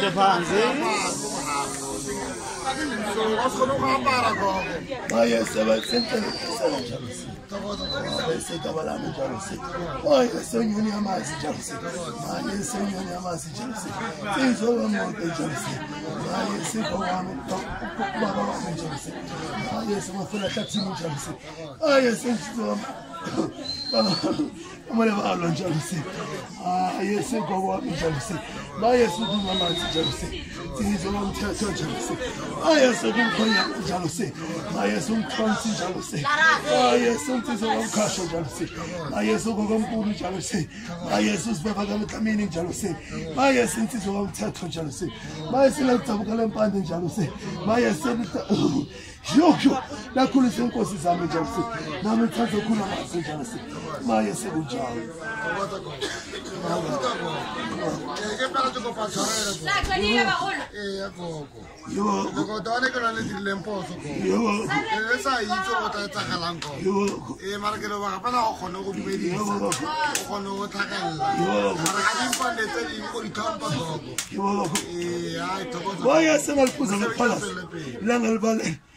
Ende phansi. Maye sebatsentele jealousy. Bese kabalami jealousy. Maye senyoni amazi jealousy. Maye senyoni amazi jealousy. Izoba monke jealousy. Maye sibawami baba wami jealousy. Maye semafuna tathini jealousy. Maye senziwa amale balo jealousy. Maye segwawami jealousy. Maye suduma amazi jealousy. Izoba mthetho jealousy. Maye sekumkhonya jealousy. Maye sumkhonsi jealousy. Maye sumthiso wamkhasho jealousy. Maye sokomkhulu jealousy. Maye susibaba kamthamini jealousy. Maye sinthiso wamthetho jealousy. Maye silakuthabuka lempande jealousy. Maye selita yo nakhulisa inkosi zami jealousy. Nami ngithatha ukukhula amazi jealousy. Maye sekunjalo.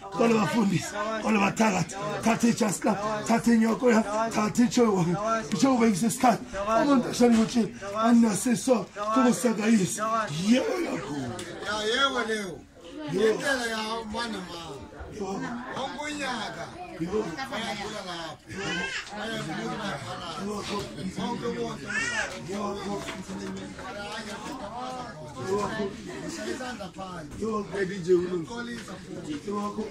Kole bafundisi, kole bathakathi, thatha ijasta, thatha inyoko ya, thatha ichobo isikhathi. Umuntu ashani ukuthi anasiso kukusakayisa. Yebo. Yebo leyo. Yentela ya mwana mama. Ongonyaka. Yebo. Bayakula lapha. Bayakula lapha. Sonke bonke. Yebo. Sayizanda phansi. Yebo baby nje ulu. Kolisa futhi. Yebo.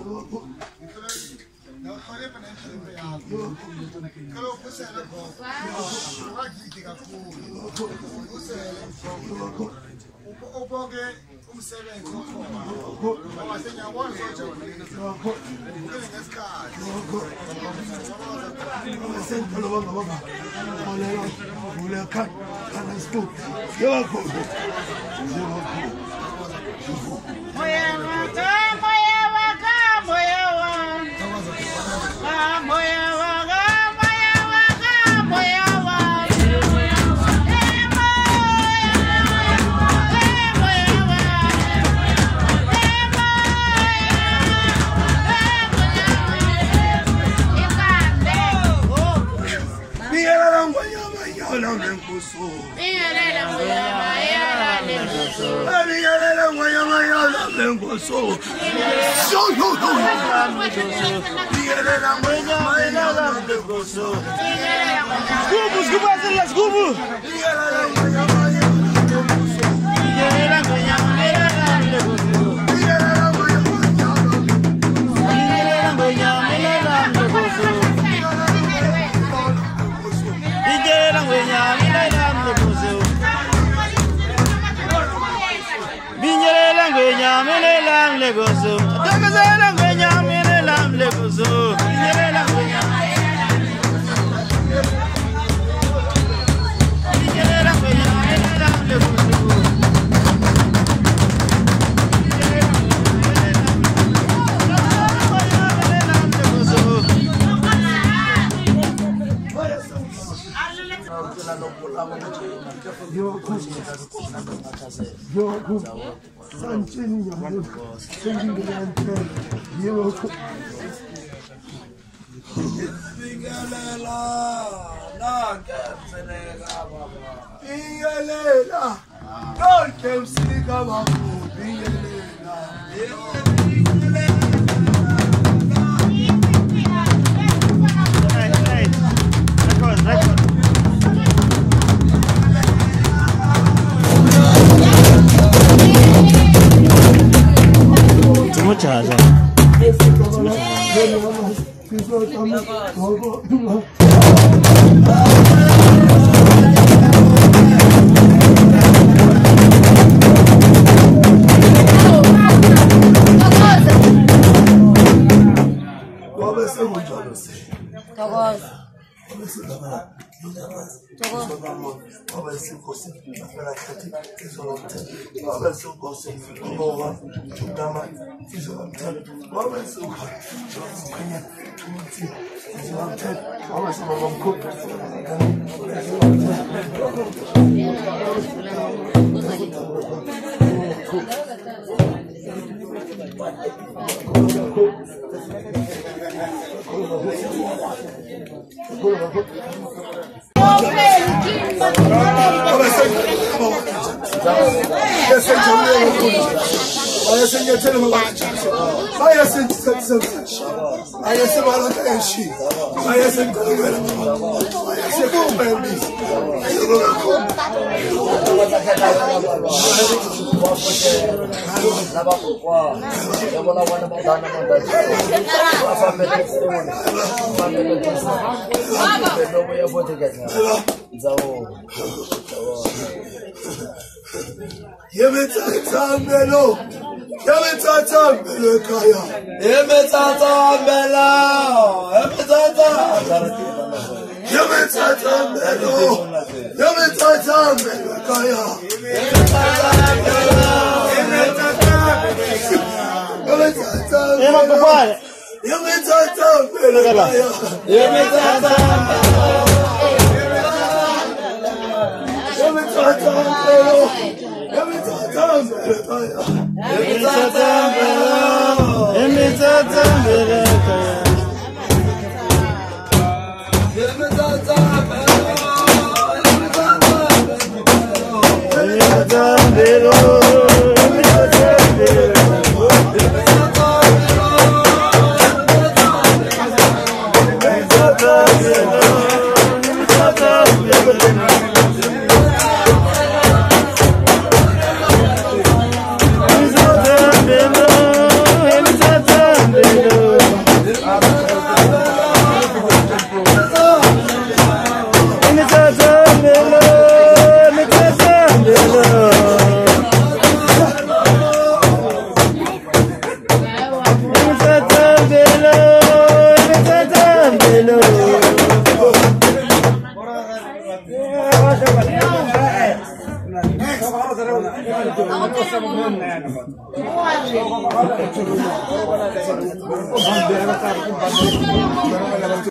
Yebo. No, khole pana nhlombe yakho. Kalo kusela khona. Ungagidi kakhulu. Usele mfoko. Ubonke umsebenzi okhona. Ngoba senyabona sojabulela. Ngesikhathi. Sentolo baba. Olelo, ulekha kana stop. Yebo.